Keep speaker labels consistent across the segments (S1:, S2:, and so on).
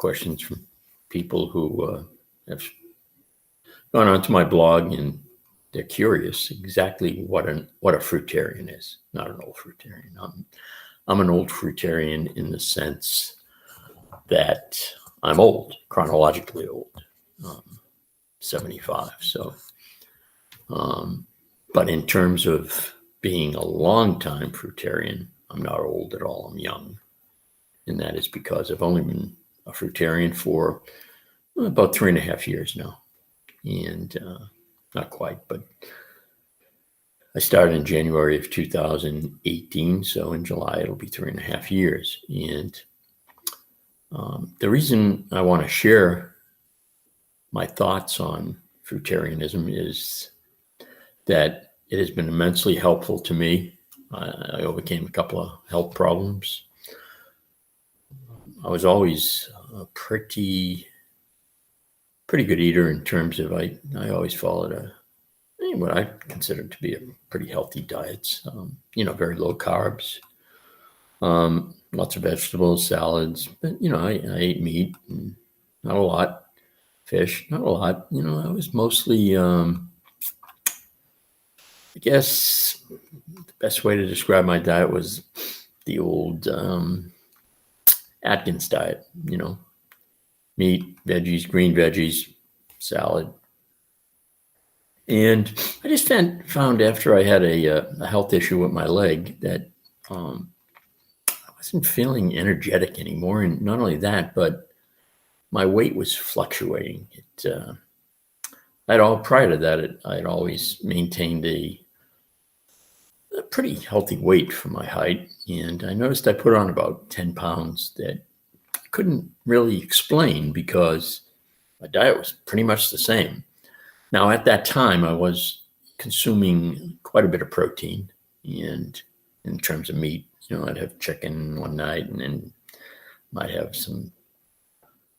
S1: questions from people who have gone onto my blog, and they're curious exactly what a fruitarian is. Not an old fruitarian. I'm an old fruitarian in the sense that I'm old, chronologically old, 75. So, but in terms of being a long-time fruitarian, I'm not old at all. I'm young. And that is because I've only been a fruitarian for about 3.5 years now. And not quite, but I started in January of 2018. So in July, it'll be 3.5 years. And the reason I want to share my thoughts on fruitarianism is that it has been immensely helpful to me. I overcame a couple of health problems. I was always a pretty good eater in terms of I always followed what I considered to be a pretty healthy diet. Very low carbs, lots of vegetables, salads. But I ate meat, and not a lot. Fish, not a lot. I was mostly. I guess the best way to describe my diet was the old Atkins diet, meat, veggies, green veggies, salad. And I just found after I had a health issue with my leg that I wasn't feeling energetic anymore. And not only that, but my weight was fluctuating. Prior to that, I'd always maintained a pretty healthy weight for my height. And I noticed I put on about 10 pounds that I couldn't really explain because my diet was pretty much the same. Now, at that time, I was consuming quite a bit of protein. And in terms of meat, I'd have chicken one night and then might have some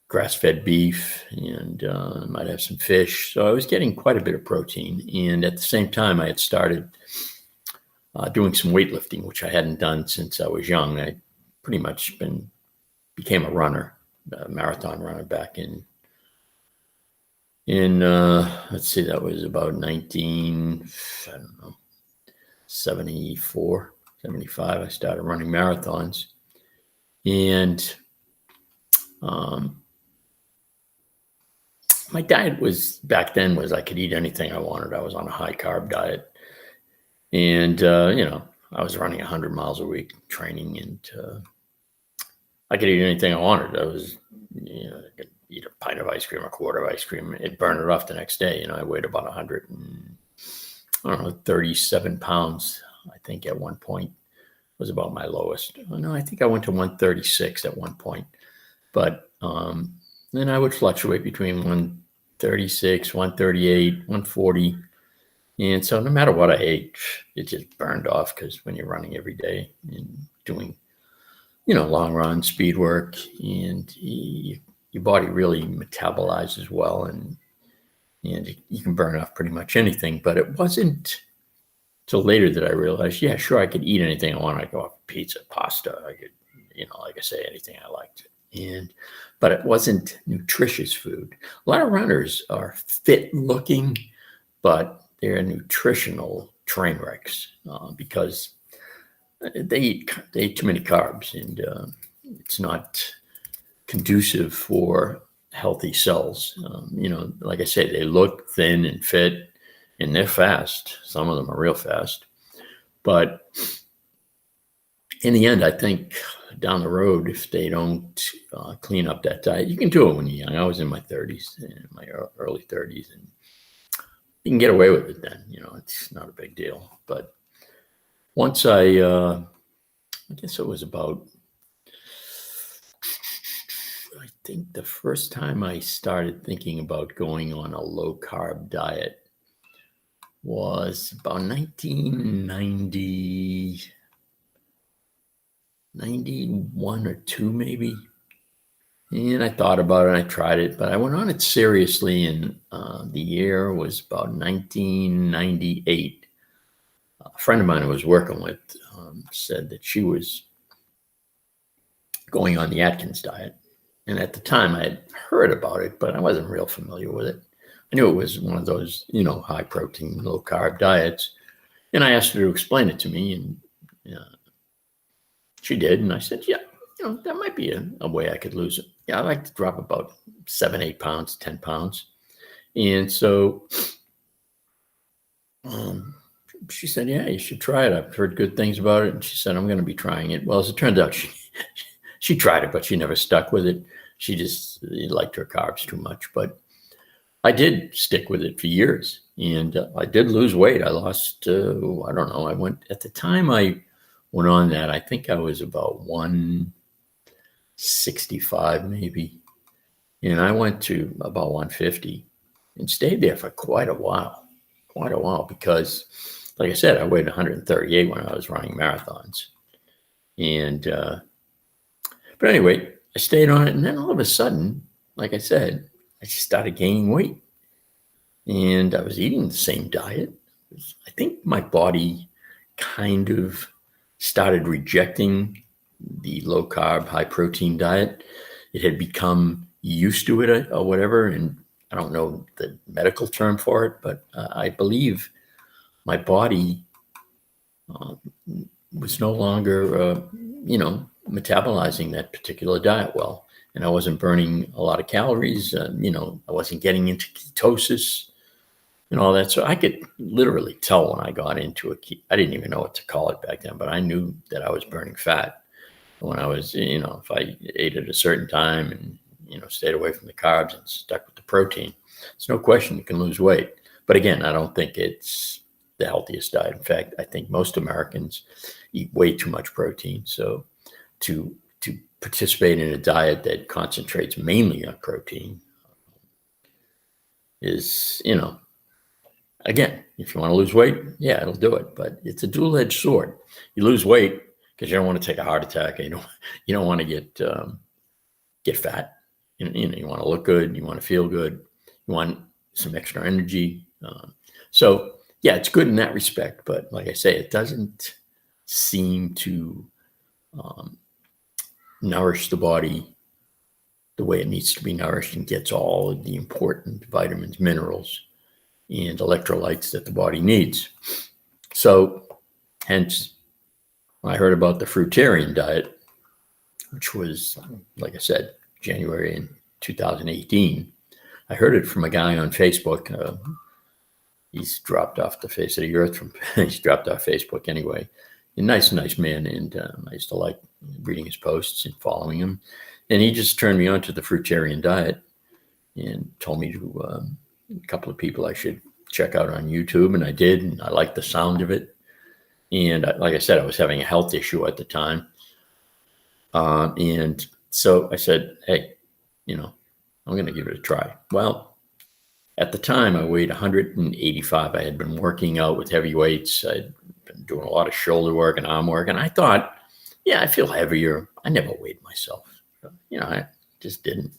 S1: grass-fed beef and might have some fish. So I was getting quite a bit of protein. And at the same time, I had started doing some weightlifting, which I hadn't done since I was young. I pretty much became a runner, a marathon runner back in let's see, that was about 74, 75. I started running marathons. And my diet back then was I could eat anything I wanted. I was on a high carb diet. And, I was running 100 miles a week training, and I could eat anything I wanted. I could eat a pint of ice cream, a quart of ice cream. It'd burn it off the next day. I weighed about 37 pounds, I think, at one point was about my lowest. No, I think I went to 136 at one point. But then I would fluctuate between 136, 138, 140. And so no matter what I ate, it just burned off because when you're running every day and doing, long run speed work, and your body really metabolizes well, and you can burn off pretty much anything. But it wasn't till later that I realized, yeah, sure, I could eat anything I wanted. I could have pizza, pasta. I could, like I say, anything I liked. But it wasn't nutritious food. A lot of runners are fit looking, but they're nutritional train wrecks because they eat too many carbs, and it's not conducive for healthy cells. Like I say, they look thin and fit, and they're fast. Some of them are real fast. But in the end, I think down the road, if they don't clean up that diet, you can do it when you're young. I was in my 30s, in my early 30s, and you can get away with it then. It's not a big deal. But once I guess it was about, I think the first time I started thinking about going on a low carb diet was about 1991 or 2 maybe. And I thought about it and I tried it, but I went on it seriously, and the year was about 1998. A friend of mine I was working with said that she was going on the Atkins diet. And at the time I had heard about it, but I wasn't real familiar with it. I knew it was one of those, high protein, low carb diets. And I asked her to explain it to me, and she did. And I said, yeah, that might be a way I could lose it. Yeah, I'd like to drop about 7, 8 pounds, 10 pounds. And so she said, yeah, you should try it. I've heard good things about it. And she said, I'm going to be trying it. Well, as it turned out, she tried it, but she never stuck with it. She just liked her carbs too much. But I did stick with it for years. And I did lose weight. I lost, I don't know. At the time I went on that, I think I was about 165 maybe. And I went to about 150 and stayed there for quite a while, because, like I said, I weighed 138 when I was running marathons. And, but anyway, I stayed on it. And then all of a sudden, like I said, I just started gaining weight. And I was eating the same diet. I think my body kind of started rejecting the low carb, high protein diet. It had become used to it or whatever. And I don't know the medical term for it, but I believe my body was no longer, metabolizing that particular diet well. And I wasn't burning a lot of calories. I wasn't getting into ketosis and all that. So I could literally tell when I got into I didn't even know what to call it back then, but I knew that I was burning fat when I was, if I ate at a certain time and, stayed away from the carbs and stuck with the protein. There's no question you can lose weight. But again, I don't think it's the healthiest diet. In fact, I think most Americans eat way too much protein. So to participate in a diet that concentrates mainly on protein is, again, if you want to lose weight, yeah, it'll do it. But it's a dual-edged sword. You lose weight because you don't want to take a heart attack. You don't want to get fat. You want to look good. You want to feel good. You want some extra energy. So yeah, it's good in that respect. But like I say, it doesn't seem to nourish the body the way it needs to be nourished and gets all of the important vitamins, minerals, and electrolytes that the body needs. So hence, when I heard about the Fruitarian diet, which was, like I said, January in 2018, I heard it from a guy on Facebook. He's dropped off the face of the earth he's dropped off Facebook anyway. A nice man. And I used to like reading his posts and following him. And he just turned me on to the Fruitarian diet and told me to, a couple of people I should check out on YouTube. And I did, and I liked the sound of it. And like I said, I was having a health issue at the time. And so I said, hey, I'm going to give it a try. Well, at the time I weighed 185. I had been working out with heavy weights. I'd been doing a lot of shoulder work and arm work. And I thought, yeah, I feel heavier. I never weighed myself. I just didn't.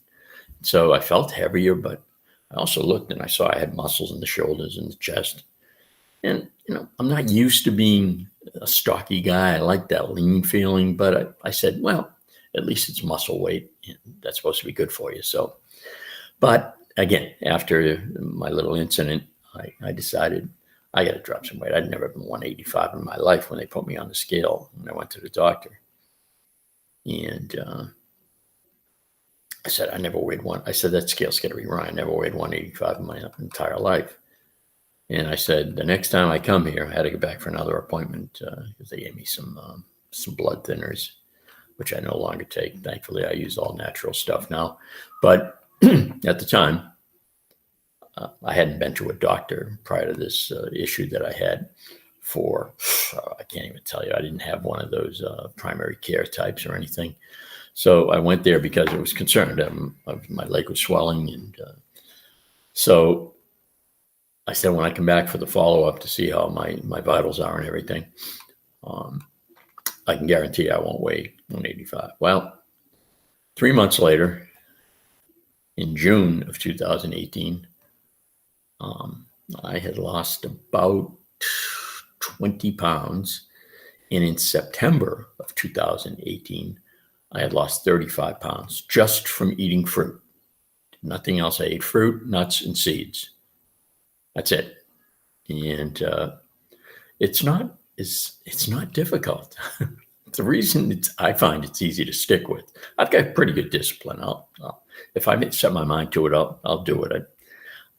S1: So I felt heavier, but I also looked and I saw I had muscles in the shoulders and the chest. And, I'm not used to being a stocky guy. I like that lean feeling, but I said, well, at least it's muscle weight. And that's supposed to be good for you. So, but again, after my little incident, I decided I got to drop some weight. I'd never been 185 in my life when they put me on the scale when I went to the doctor. And I said, I never weighed one. I said, that scale's got to be wrong. I never weighed 185 in my entire life. And I said, the next time I come here, I had to go back for another appointment because they gave me some blood thinners, which I no longer take. Thankfully, I use all natural stuff now. But at the time, I hadn't been to a doctor prior to this issue that I had for, I can't even tell you, I didn't have one of those primary care types or anything. So I went there because I was concerned. My leg was swelling. And so I said, when I come back for the follow-up to see how my vitals are and everything, I can guarantee I won't weigh 185. Well, 3 months later, in June of 2018, I had lost about 20 pounds. And in September of 2018, I had lost 35 pounds just from eating fruit. Nothing else. I ate fruit, nuts, and seeds. That's it. And it's not difficult. The reason I find it's easy to stick with. I've got pretty good discipline. If I set my mind to it, I'll do it.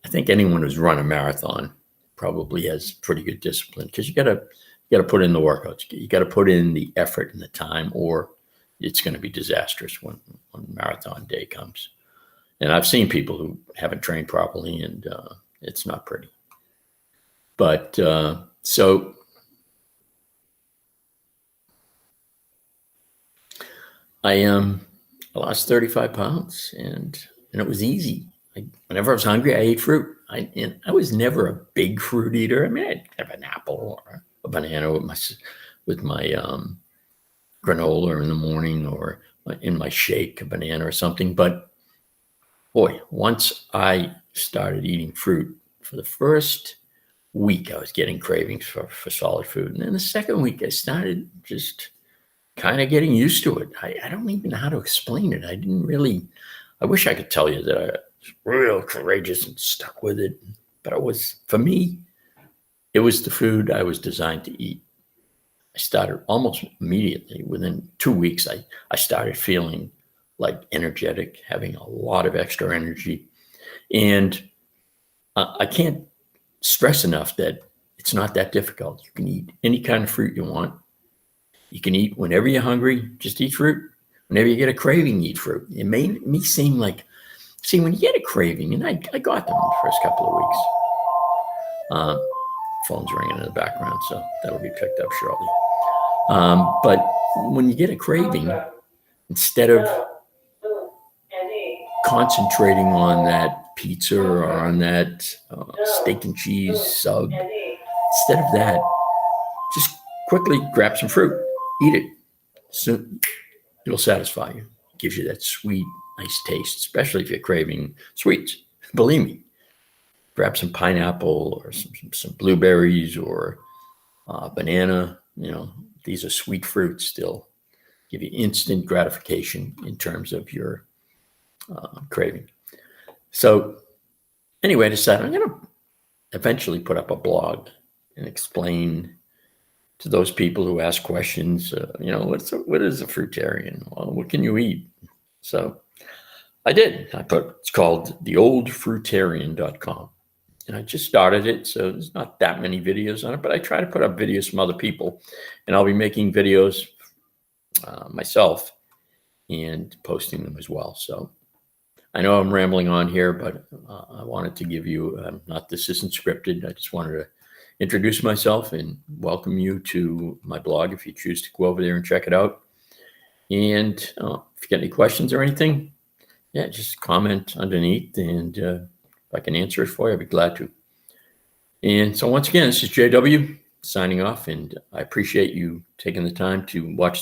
S1: I think anyone who's run a marathon probably has pretty good discipline, because you got to put in the workouts. You got to put in the effort and the time, or it's going to be disastrous when marathon day comes. And I've seen people who haven't trained properly, and it's not pretty. But so I lost 35 pounds, and it was easy. Whenever I was hungry, I ate fruit. I was never a big fruit eater. I mean, I'd have an apple or a banana with my granola in the morning, or in my shake, a banana or something. But boy, once I started eating fruit, for the first week, I was getting cravings for solid food. And then the second week, I started just kind of getting used to it. I don't even know how to explain it. I wish I could tell you that I was real courageous and stuck with it. But for me, it was the food I was designed to eat. I started almost immediately. Within 2 weeks, I started feeling like energetic, having a lot of extra energy. And I can't stress enough that it's not that difficult. You can eat any kind of fruit you want. You can eat whenever you're hungry, just eat fruit. Whenever you get a craving, eat fruit. It made me seem like, when you get a craving, and I got them the first couple of weeks. Phone's ringing in the background, so that'll be picked up shortly. But when you get a craving, instead of concentrating on that pizza or on that steak and cheese sub, instead of that, just quickly grab some fruit, eat it. So it'll satisfy you. It gives you that sweet, nice taste, especially if you're craving sweets. Believe me, grab some pineapple or some blueberries or banana. These are sweet fruits. They'll give you instant gratification in terms of your craving. So anyway, I decided I'm going to eventually put up a blog and explain to those people who ask questions, what is a fruitarian? Well, what can you eat? So I did. It's called theoldfruitarian.com. And I just started it, so there's not that many videos on it, but I try to put up videos from other people, and I'll be making videos myself and posting them as well. So I know I'm rambling on here, but I wanted to give you, this isn't scripted. I just wanted to introduce myself and welcome you to my blog if you choose to go over there and check it out. And if you got any questions or anything, just comment underneath, and if I can answer it for you, I'd be glad to. And so once again, this is JW signing off, and I appreciate you taking the time to watch the